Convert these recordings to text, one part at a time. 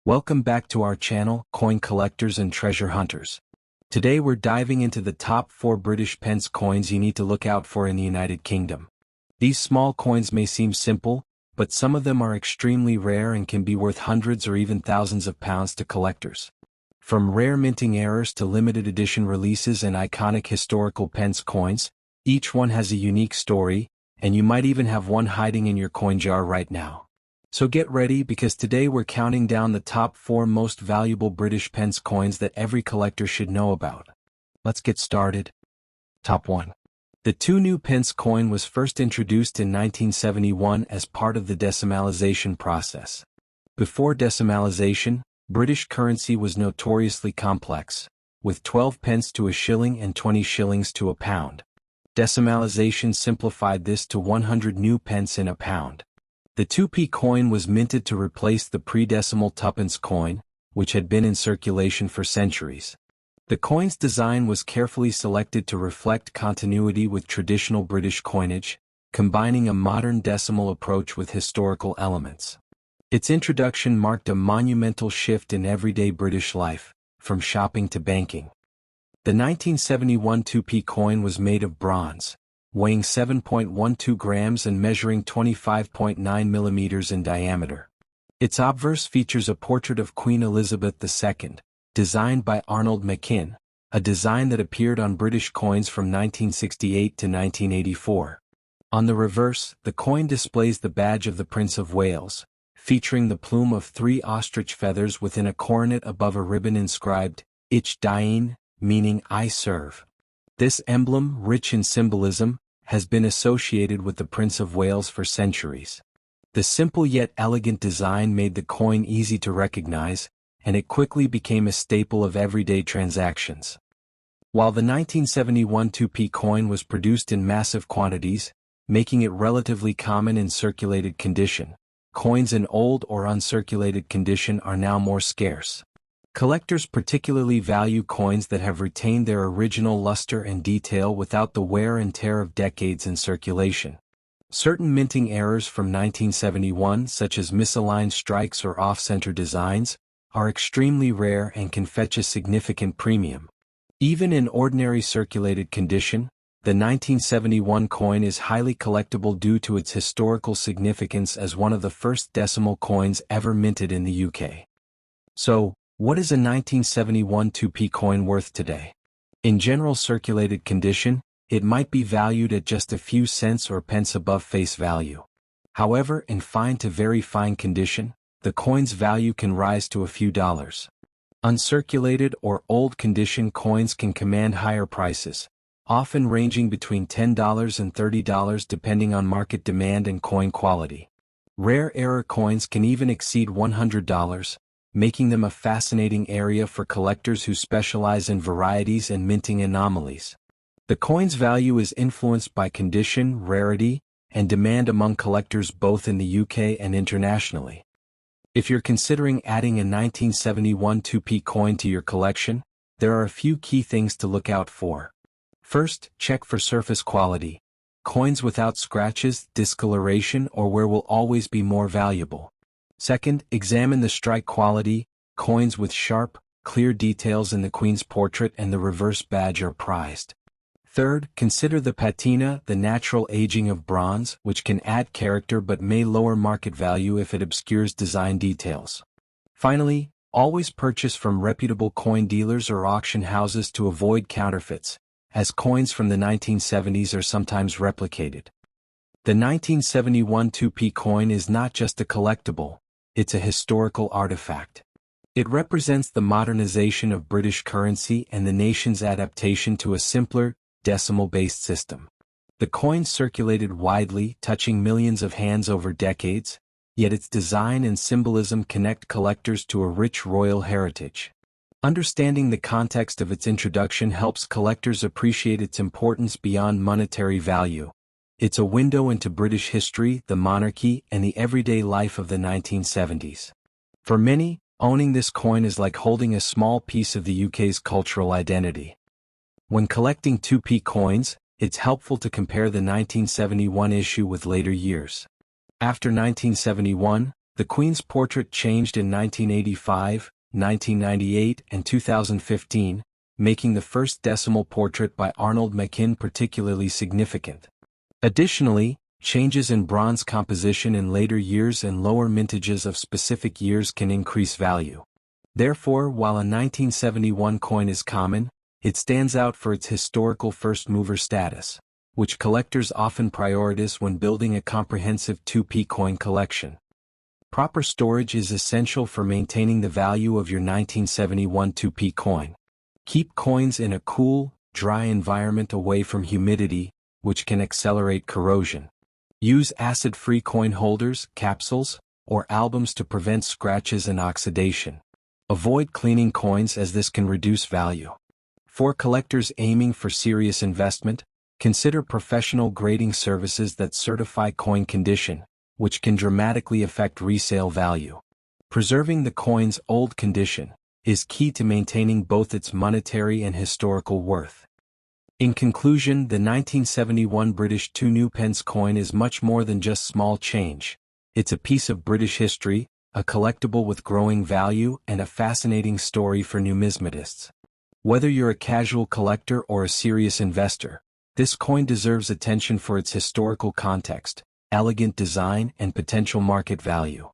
Welcome back to our channel, Coin Collectors and Treasure Hunters. Today we're diving into the top 4 British pence coins you need to look out for in the United Kingdom. These small coins may seem simple, but some of them are extremely rare and can be worth hundreds or even thousands of pounds to collectors. From rare minting errors to limited edition releases and iconic historical pence coins, each one has a unique story, and you might even have one hiding in your coin jar right now. So get ready, because today we're counting down the top 4 most valuable British pence coins that every collector should know about. Let's get started. Top 1. The 2 new pence coin was first introduced in 1971 as part of the decimalization process. Before decimalization, British currency was notoriously complex, with 12 pence to a shilling and 20 shillings to a pound. Decimalization simplified this to 100 new pence in a pound. The 2p coin was minted to replace the pre-decimal tuppence coin, which had been in circulation for centuries. The coin's design was carefully selected to reflect continuity with traditional British coinage, combining a modern decimal approach with historical elements. Its introduction marked a monumental shift in everyday British life, from shopping to banking. The 1971 2p coin was made of bronze, weighing 7.12 grams and measuring 25.9 millimeters in diameter. Its obverse features a portrait of Queen Elizabeth II, designed by Arnold Machin, a design that appeared on British coins from 1968 to 1984. On the reverse, the coin displays the badge of the Prince of Wales, featuring the plume of 3 ostrich feathers within a coronet above a ribbon inscribed, Ich diene, meaning I serve. This emblem, rich in symbolism, has been associated with the Prince of Wales for centuries. The simple yet elegant design made the coin easy to recognize, and it quickly became a staple of everyday transactions. While the 1971 2p coin was produced in massive quantities, making it relatively common in circulated condition, coins in old or uncirculated condition are now more scarce. Collectors particularly value coins that have retained their original luster and detail without the wear and tear of decades in circulation. Certain minting errors from 1971, such as misaligned strikes or off-center designs, are extremely rare and can fetch a significant premium. Even in ordinary circulated condition, the 1971 coin is highly collectible due to its historical significance as one of the first decimal coins ever minted in the UK. So, what is a 1971 2p coin worth today? In general circulated condition, it might be valued at just a few cents or pence above face value. However, in fine to very fine condition, the coin's value can rise to a few dollars. Uncirculated or old condition coins can command higher prices, often ranging between $10 and $30 depending on market demand and coin quality. Rare error coins can even exceed $100, making them a fascinating area for collectors who specialize in varieties and minting anomalies. The coin's value is influenced by condition, rarity, and demand among collectors both in the UK and internationally. If you're considering adding a 1971 2p coin to your collection, there are a few key things to look out for. First, check for surface quality. Coins without scratches, discoloration, or wear will always be more valuable. Second, examine the strike quality. Coins with sharp, clear details in the Queen's portrait and the reverse badge are prized. Third, consider the patina, the natural aging of bronze, which can add character but may lower market value if it obscures design details. Finally, always purchase from reputable coin dealers or auction houses to avoid counterfeits, as coins from the 1970s are sometimes replicated. The 1971 2p coin is not just a collectible, it's a historical artifact. It represents the modernization of British currency and the nation's adaptation to a simpler, decimal-based system. The coin circulated widely, touching millions of hands over decades, yet its design and symbolism connect collectors to a rich royal heritage. Understanding the context of its introduction helps collectors appreciate its importance beyond monetary value. It's a window into British history, the monarchy, and the everyday life of the 1970s. For many, owning this coin is like holding a small piece of the UK's cultural identity. When collecting 2p coins, it's helpful to compare the 1971 issue with later years. After 1971, The Queen's portrait changed in 1985, 1998, and 2015, making the first decimal portrait by Arnold Machin particularly significant. Additionally, changes in bronze composition in later years and lower mintages of specific years can increase value. Therefore, while a 1971 coin is common, it stands out for its historical first-mover status, which collectors often prioritize when building a comprehensive 2p coin collection. Proper storage is essential for maintaining the value of your 1971 2p coin. Keep coins in a cool, dry environment away from humidity, which can accelerate corrosion. Use acid-free coin holders, capsules, or albums to prevent scratches and oxidation. Avoid cleaning coins as this can reduce value. For collectors aiming for serious investment, consider professional grading services that certify coin condition, which can dramatically affect resale value. Preserving the coin's old condition is key to maintaining both its monetary and historical worth. In conclusion, the 1971 British 2 pence coin is much more than just small change. It's a piece of British history, a collectible with growing value, and a fascinating story for numismatists. Whether you're a casual collector or a serious investor, this coin deserves attention for its historical context, elegant design, and potential market value.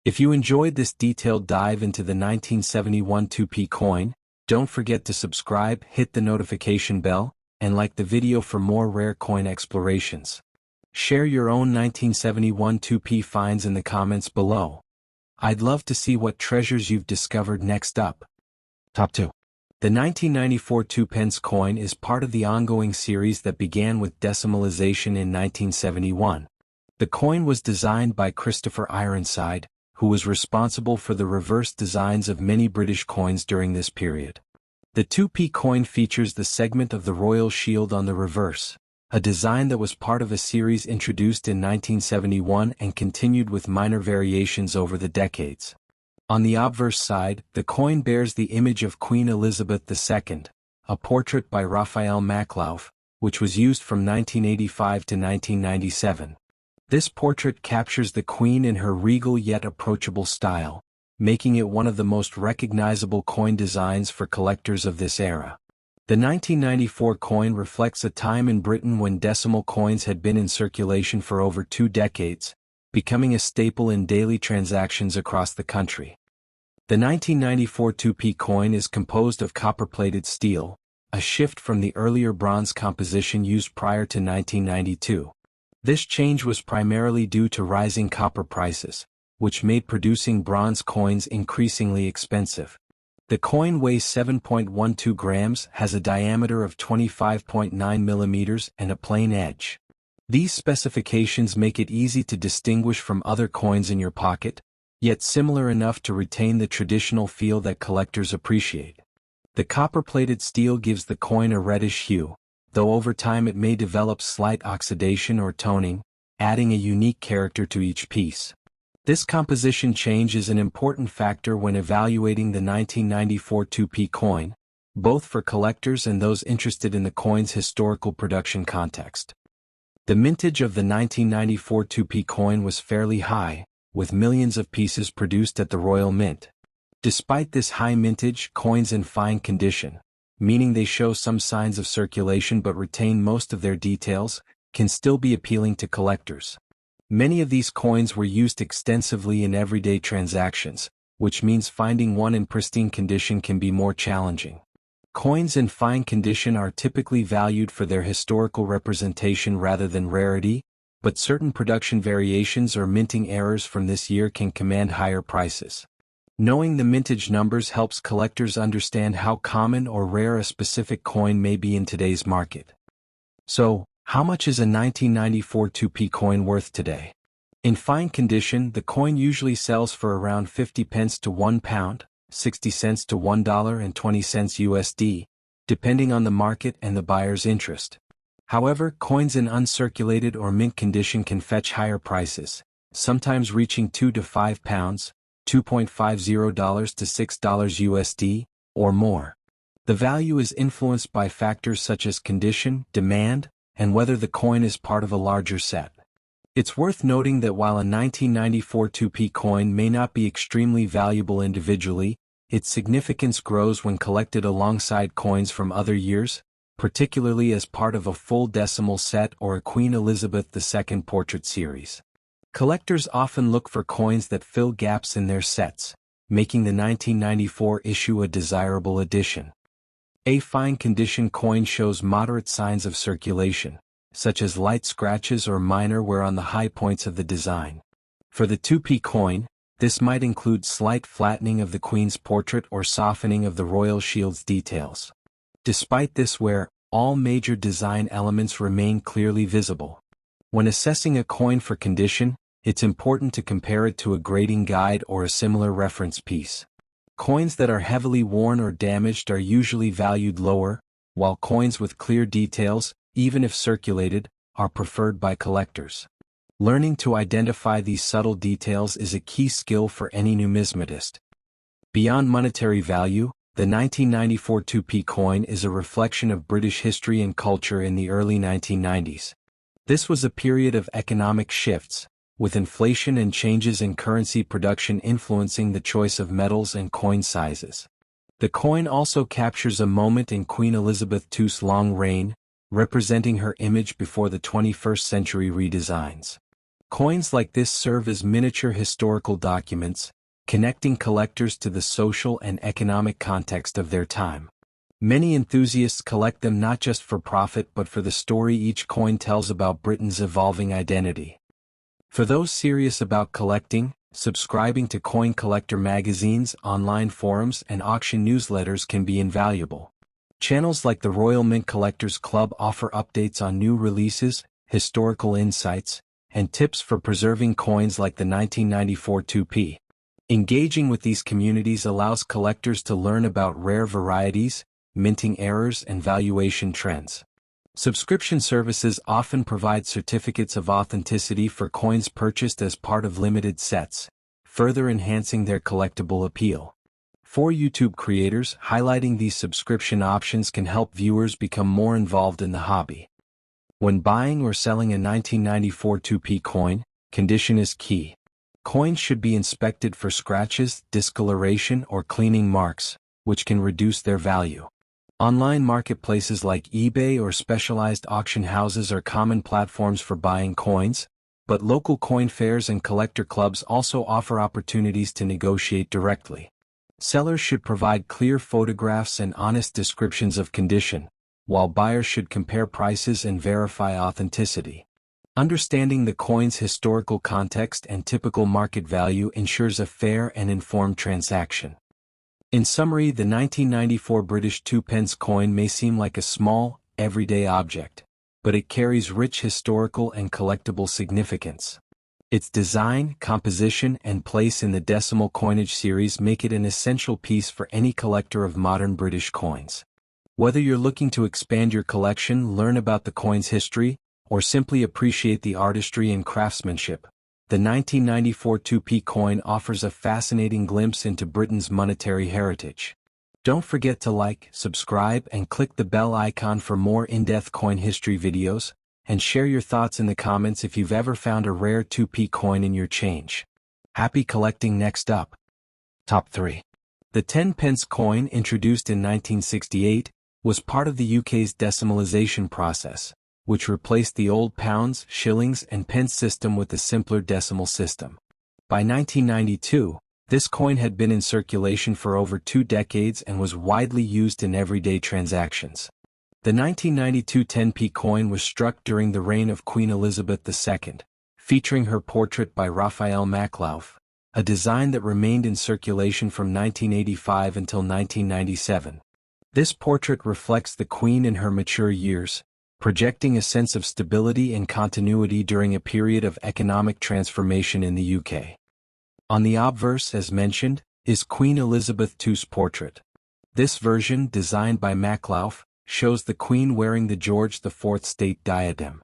If you enjoyed this detailed dive into the 1971 2p coin, don't forget to subscribe, hit the notification bell, and like the video for more rare coin explorations. Share your own 1971 2p finds in the comments below. I'd love to see what treasures you've discovered. Next up. Top 2. The 1994 2 pence coin is part of the ongoing series that began with decimalization in 1971. The coin was designed by Christopher Ironside, who was responsible for the reverse designs of many British coins during this period. The 2p coin features the segment of the royal shield on the reverse, a design that was part of a series introduced in 1971 and continued with minor variations over the decades. On the obverse side, the coin bears the image of Queen Elizabeth II, a portrait by Raphael Maklauf, which was used from 1985 to 1997. This portrait captures the Queen in her regal yet approachable style, making it one of the most recognizable coin designs for collectors of this era. The 1994 coin reflects a time in Britain when decimal coins had been in circulation for over 2 decades, becoming a staple in daily transactions across the country. The 1994 2p coin is composed of copper-plated steel, a shift from the earlier bronze composition used prior to 1992. This change was primarily due to rising copper prices, which made producing bronze coins increasingly expensive. The coin weighs 7.12 grams, has a diameter of 25.9 millimeters, and a plain edge. These specifications make it easy to distinguish from other coins in your pocket, yet similar enough to retain the traditional feel that collectors appreciate. The copper-plated steel gives the coin a reddish hue, though over time it may develop slight oxidation or toning, adding a unique character to each piece. This composition change is an important factor when evaluating the 1994 2p coin, both for collectors and those interested in the coin's historical production context. The mintage of the 1994 2p coin was fairly high, with millions of pieces produced at the Royal Mint. Despite this high mintage, coins in fine condition, meaning they show some signs of circulation but retain most of their details, can still be appealing to collectors. Many of these coins were used extensively in everyday transactions, which means finding one in pristine condition can be more challenging. Coins in fine condition are typically valued for their historical representation rather than rarity, but certain production variations or minting errors from this year can command higher prices. Knowing the mintage numbers helps collectors understand how common or rare a specific coin may be in today's market. So, how much is a 1994 2p coin worth today? In fine condition, the coin usually sells for around 50 pence to £1, 60 cents to $1.20 USD, depending on the market and the buyer's interest. However, coins in uncirculated or mint condition can fetch higher prices, sometimes reaching £2 to £5, $2.50 to $6 USD, or more. The value is influenced by factors such as condition, demand, and whether the coin is part of a larger set. It's worth noting that while a 1994 2p coin may not be extremely valuable individually, its significance grows when collected alongside coins from other years, particularly as part of a full decimal set or a Queen Elizabeth II portrait series. Collectors often look for coins that fill gaps in their sets, making the 1994 issue a desirable addition. A fine condition coin shows moderate signs of circulation, such as light scratches or minor wear on the high points of the design. For the 2p coin, this might include slight flattening of the Queen's portrait or softening of the royal shield's details. Despite this wear, all major design elements remain clearly visible. When assessing a coin for condition, it's important to compare it to a grading guide or a similar reference piece. Coins that are heavily worn or damaged are usually valued lower, while coins with clear details, even if circulated, are preferred by collectors. Learning to identify these subtle details is a key skill for any numismatist. Beyond monetary value, the 1994 2p coin is a reflection of British history and culture in the early 1990s. This was a period of economic shifts, with inflation and changes in currency production influencing the choice of metals and coin sizes. The coin also captures a moment in Queen Elizabeth II's long reign, representing her image before the 21st century redesigns. Coins like this serve as miniature historical documents, connecting collectors to the social and economic context of their time. Many enthusiasts collect them not just for profit but for the story each coin tells about Britain's evolving identity. For those serious about collecting, subscribing to coin collector magazines, online forums, and auction newsletters can be invaluable. Channels like the Royal Mint Collectors Club offer updates on new releases, historical insights, and tips for preserving coins like the 1994 2p. Engaging with these communities allows collectors to learn about rare varieties, minting errors, and valuation trends. Subscription services often provide certificates of authenticity for coins purchased as part of limited sets, further enhancing their collectible appeal. For YouTube creators, highlighting these subscription options can help viewers become more involved in the hobby. When buying or selling a 1994 2p coin, condition is key. Coins should be inspected for scratches, discoloration, or cleaning marks, which can reduce their value. Online marketplaces like eBay or specialized auction houses are common platforms for buying coins, but local coin fairs and collector clubs also offer opportunities to negotiate directly. Sellers should provide clear photographs and honest descriptions of condition, while buyers should compare prices and verify authenticity. Understanding the coin's historical context and typical market value ensures a fair and informed transaction. In summary, the 1994 British 2p coin may seem like a small, everyday object, but it carries rich historical and collectible significance. Its design, composition, and place in the decimal coinage series make it an essential piece for any collector of modern British coins. Whether you're looking to expand your collection, learn about the coin's history, or simply appreciate the artistry and craftsmanship, the 1994 2p coin offers a fascinating glimpse into Britain's monetary heritage. Don't forget to like, subscribe, and click the bell icon for more in-depth coin history videos, and share your thoughts in the comments if you've ever found a rare 2p coin in your change. Happy collecting. Next up. Top 3. The 10p coin, introduced in 1968, was part of the UK's decimalisation process, which replaced the old pounds, shillings, and pence system with a simpler decimal system. By 1992, this coin had been in circulation for over 2 decades and was widely used in everyday transactions. The 1992 10p coin was struck during the reign of Queen Elizabeth II, featuring her portrait by Raphael Maklauf, a design that remained in circulation from 1985 until 1997. This portrait reflects the Queen in her mature years, projecting a sense of stability and continuity during a period of economic transformation in the UK. On the obverse, as mentioned, is Queen Elizabeth II's portrait. This version, designed by Maklauf, shows the Queen wearing the George IV state diadem.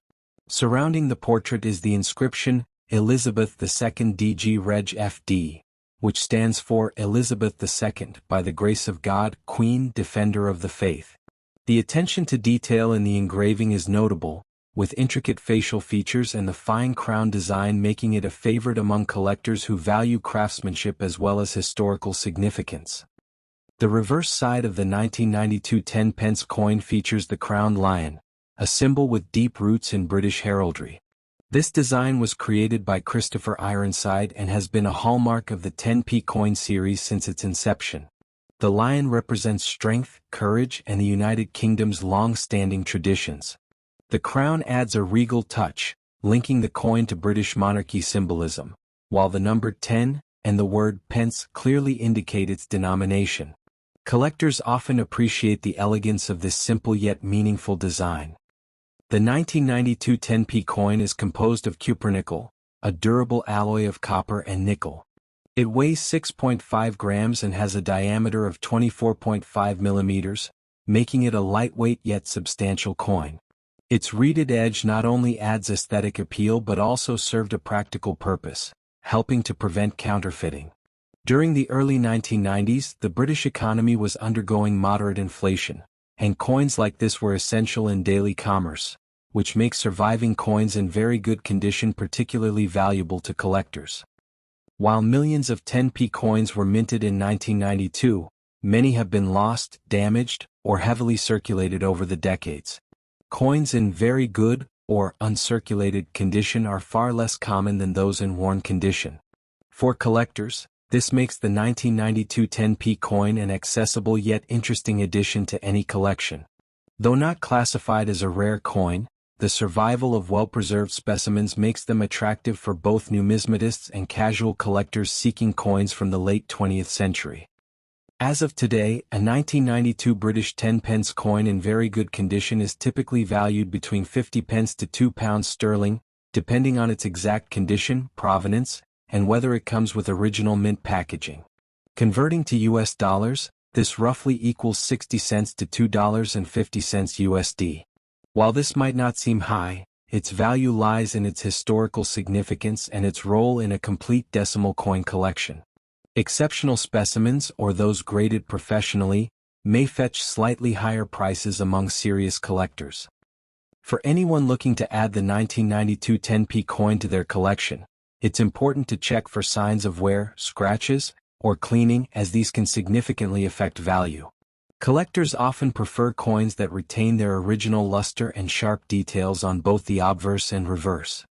Surrounding the portrait is the inscription, Elizabeth II DG Reg FD, which stands for Elizabeth II, by the grace of God, Queen, Defender of the Faith. The attention to detail in the engraving is notable, with intricate facial features and the fine crown design making it a favorite among collectors who value craftsmanship as well as historical significance. The reverse side of the 1992 10-pence coin features the crowned lion, a symbol with deep roots in British heraldry. This design was created by Christopher Ironside and has been a hallmark of the 10p coin series since its inception. The lion represents strength, courage, and the United Kingdom's long-standing traditions. The crown adds a regal touch, linking the coin to British monarchy symbolism, while the number 10 and the word pence clearly indicate its denomination. Collectors often appreciate the elegance of this simple yet meaningful design. The 1992 10p coin is composed of cupronickel, a durable alloy of copper and nickel. It weighs 6.5 grams and has a diameter of 24.5 millimeters, making it a lightweight yet substantial coin. Its reeded edge not only adds aesthetic appeal but also served a practical purpose, helping to prevent counterfeiting. During the early 1990s, the British economy was undergoing moderate inflation, and coins like this were essential in daily commerce, which makes surviving coins in very good condition particularly valuable to collectors. While millions of 10p coins were minted in 1992, many have been lost, damaged, or heavily circulated over the decades. Coins in very good, or uncirculated condition are far less common than those in worn condition. For collectors, this makes the 1992 10p coin an accessible yet interesting addition to any collection. Though not classified as a rare coin, the survival of well-preserved specimens makes them attractive for both numismatists and casual collectors seeking coins from the late 20th century. As of today, a 1992 British 10-pence coin in very good condition is typically valued between 50 pence to £2 sterling, depending on its exact condition, provenance, and whether it comes with original mint packaging. Converting to US dollars, this roughly equals 60 cents to $2.50 USD. While this might not seem high, its value lies in its historical significance and its role in a complete decimal coin collection. Exceptional specimens, or those graded professionally, may fetch slightly higher prices among serious collectors. For anyone looking to add the 1992 10p coin to their collection, it's important to check for signs of wear, scratches, or cleaning, as these can significantly affect value. Collectors often prefer coins that retain their original luster and sharp details on both the obverse and reverse.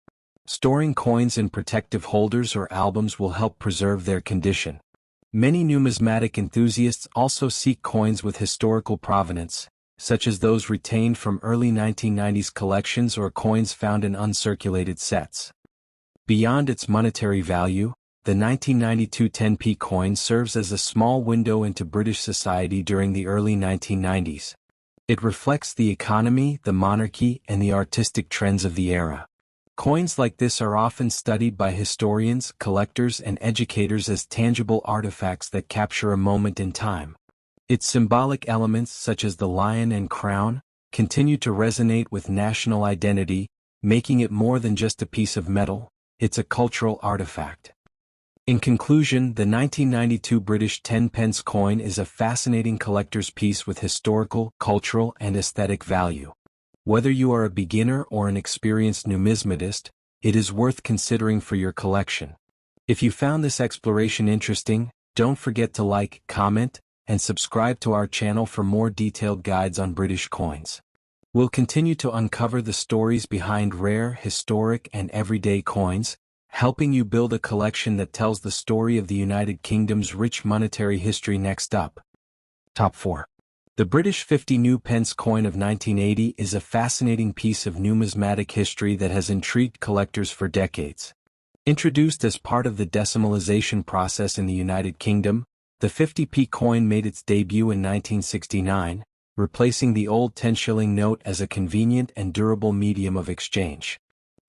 Storing coins in protective holders or albums will help preserve their condition. Many numismatic enthusiasts also seek coins with historical provenance, such as those retained from early 1990s collections or coins found in uncirculated sets. Beyond its monetary value, the 1992 10p coin serves as a small window into British society during the early 1990s. It reflects the economy, the monarchy, and the artistic trends of the era. Coins like this are often studied by historians, collectors, and educators as tangible artifacts that capture a moment in time. Its symbolic elements, such as the lion and crown, continue to resonate with national identity, making it more than just a piece of metal. It's a cultural artifact. In conclusion, the 1992 British 10-pence coin is a fascinating collector's piece with historical, cultural, and aesthetic value. Whether you are a beginner or an experienced numismatist, it is worth considering for your collection. If you found this exploration interesting, don't forget to like, comment, and subscribe to our channel for more detailed guides on British coins. We'll continue to uncover the stories behind rare, historic, and everyday coins, helping you build a collection that tells the story of the United Kingdom's rich monetary history. Next up. Top 4. The British 50 new pence coin of 1980 is a fascinating piece of numismatic history that has intrigued collectors for decades. Introduced as part of the decimalization process in the United Kingdom, the 50p coin made its debut in 1969, replacing the old 10-shilling note as a convenient and durable medium of exchange.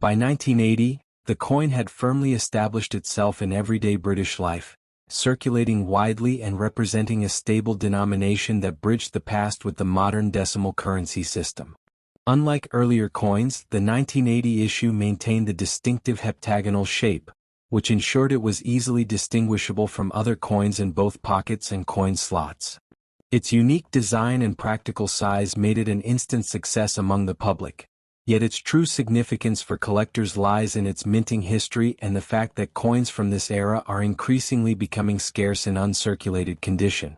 By 1980, the coin had firmly established itself in everyday British life, circulating widely and representing a stable denomination that bridged the past with the modern decimal currency system. Unlike earlier coins, the 1980 issue maintained the distinctive heptagonal shape, which ensured it was easily distinguishable from other coins in both pockets and coin slots. Its unique design and practical size made it an instant success among the public, Yet its true significance for collectors lies in its minting history and the fact that coins from this era are increasingly becoming scarce in uncirculated condition.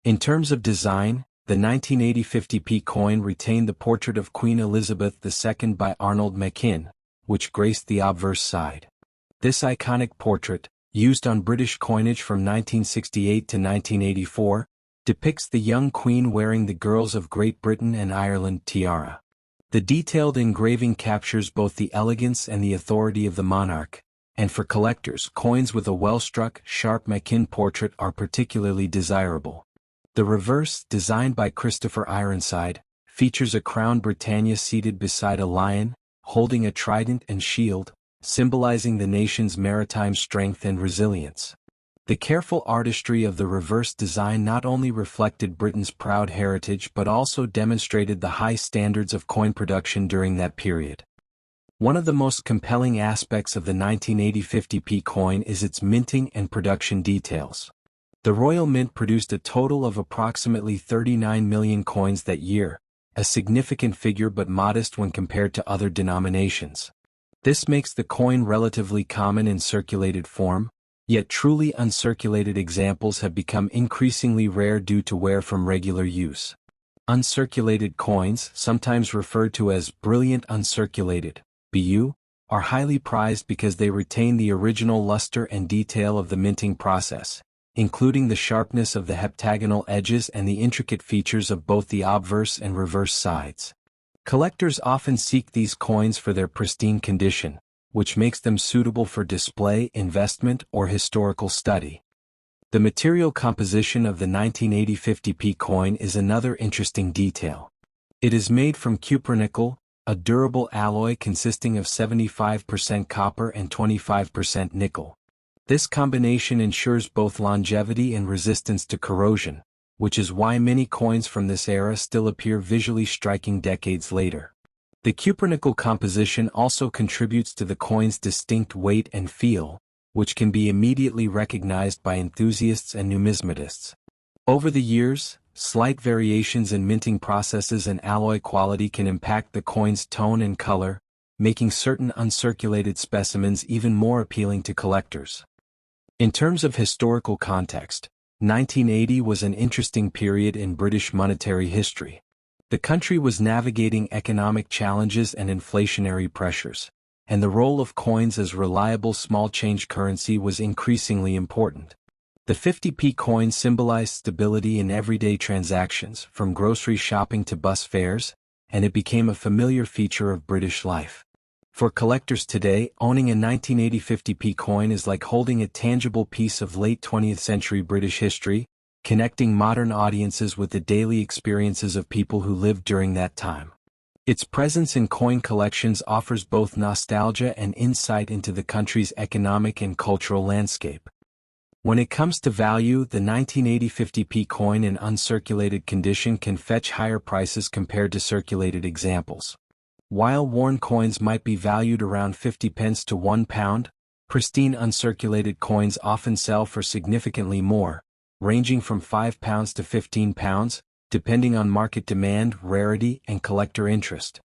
In terms of design, the 1980 50p coin retained the portrait of Queen Elizabeth II by Arnold Machin, which graced the obverse side. This iconic portrait, used on British coinage from 1968 to 1984, depicts the young Queen wearing the Girls of Great Britain and Ireland tiara. The detailed engraving captures both the elegance and the authority of the monarch, and for collectors, coins with a well-struck, sharp Machin portrait are particularly desirable. The reverse, designed by Christopher Ironside, features a crown Britannia seated beside a lion, holding a trident and shield, symbolizing the nation's maritime strength and resilience. The careful artistry of the reverse design not only reflected Britain's proud heritage but also demonstrated the high standards of coin production during that period. One of the most compelling aspects of the 1980 50p coin is its minting and production details. The Royal Mint produced a total of approximately 39 million coins that year, a significant figure but modest when compared to other denominations. This makes the coin relatively common in circulated form, yet truly uncirculated examples have become increasingly rare due to wear from regular use. Uncirculated coins, sometimes referred to as brilliant uncirculated (BU), are highly prized because they retain the original luster and detail of the minting process, including the sharpness of the heptagonal edges and the intricate features of both the obverse and reverse sides. Collectors often seek these coins for their pristine condition, which makes them suitable for display, investment, or historical study. The material composition of the 1980 50p coin is another interesting detail. It is made from cupronickel, a durable alloy consisting of 75% copper and 25% nickel. This combination ensures both longevity and resistance to corrosion, which is why many coins from this era still appear visually striking decades later. The cupronickel composition also contributes to the coin's distinct weight and feel, which can be immediately recognized by enthusiasts and numismatists. Over the years, slight variations in minting processes and alloy quality can impact the coin's tone and color, making certain uncirculated specimens even more appealing to collectors. In terms of historical context, 1980 was an interesting period in British monetary history. The country was navigating economic challenges and inflationary pressures, and the role of coins as reliable small change currency was increasingly important. The 50p coin symbolized stability in everyday transactions, from grocery shopping to bus fares, and it became a familiar feature of British life. For collectors today, owning a 1980 50p coin is like holding a tangible piece of late 20th century British history, connecting modern audiences with the daily experiences of people who lived during that time. Its presence in coin collections offers both nostalgia and insight into the country's economic and cultural landscape. When it comes to value, the 1980 50p coin in uncirculated condition can fetch higher prices compared to circulated examples. While worn coins might be valued around 50 pence to £1, pristine uncirculated coins often sell for significantly more, ranging from £5 to £15, depending on market demand, rarity, and collector interest.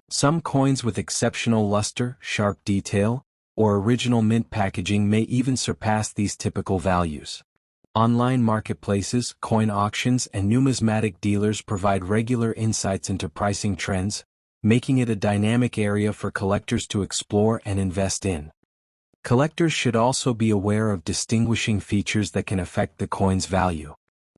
Some coins with exceptional luster, sharp detail, or original mint packaging may even surpass these typical values. Online marketplaces, coin auctions, and numismatic dealers provide regular insights into pricing trends, making it a dynamic area for collectors to explore and invest in. Collectors should also be aware of distinguishing features that can affect the coin's value.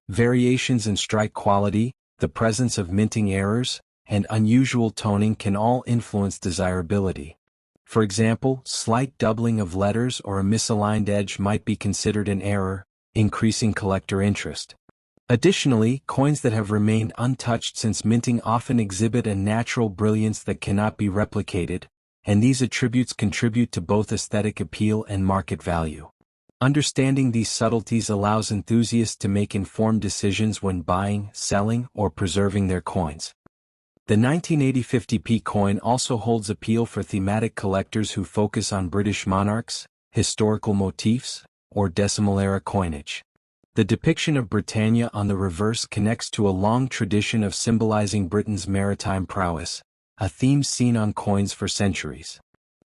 Variations in strike quality, the presence of minting errors, and unusual toning can all influence desirability. For example, slight doubling of letters or a misaligned edge might be considered an error, increasing collector interest. Additionally, coins that have remained untouched since minting often exhibit a natural brilliance that cannot be replicated, and these attributes contribute to both aesthetic appeal and market value. Understanding these subtleties allows enthusiasts to make informed decisions when buying, selling, or preserving their coins. The 1980 50p coin also holds appeal for thematic collectors who focus on British monarchs, historical motifs, or decimal-era coinage. The depiction of Britannia on the reverse connects to a long tradition of symbolizing Britain's maritime prowess, a theme seen on coins for centuries.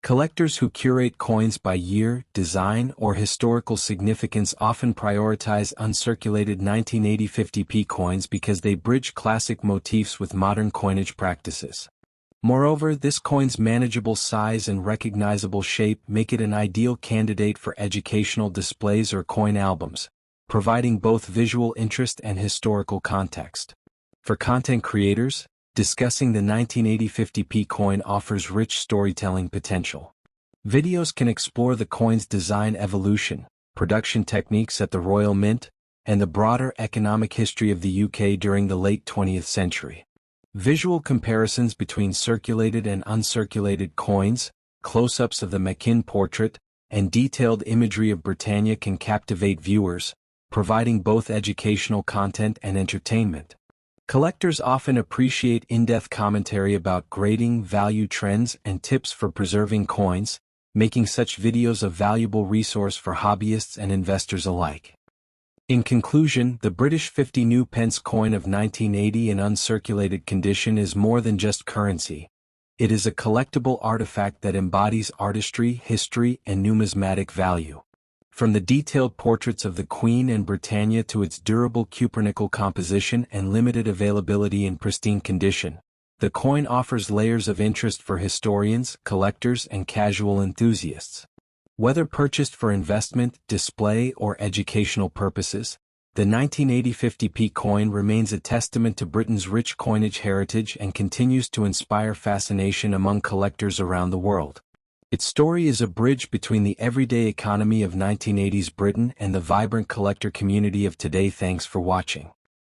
Collectors who curate coins by year, design, or historical significance often prioritize uncirculated 1980 50p coins because they bridge classic motifs with modern coinage practices. Moreover, this coin's manageable size and recognizable shape make it an ideal candidate for educational displays or coin albums, providing both visual interest and historical context. For content creators, discussing the 1980 50p coin offers rich storytelling potential. Videos can explore the coin's design evolution, production techniques at the Royal Mint, and the broader economic history of the UK during the late 20th century. Visual comparisons between circulated and uncirculated coins, close-ups of the Mackin portrait, and detailed imagery of Britannia can captivate viewers, providing both educational content and entertainment. Collectors often appreciate in-depth commentary about grading, value trends, and tips for preserving coins, making such videos a valuable resource for hobbyists and investors alike. In conclusion, the British 50 new pence coin of 1980 in uncirculated condition is more than just currency. It is a collectible artifact that embodies artistry, history, and numismatic value. From the detailed portraits of the Queen and Britannia to its durable cupronickel composition and limited availability in pristine condition, the coin offers layers of interest for historians, collectors, and casual enthusiasts. Whether purchased for investment, display, or educational purposes, the 1980 50p coin remains a testament to Britain's rich coinage heritage and continues to inspire fascination among collectors around the world. Its story is a bridge between the everyday economy of 1980s Britain and the vibrant collector community of today. Thanks for watching.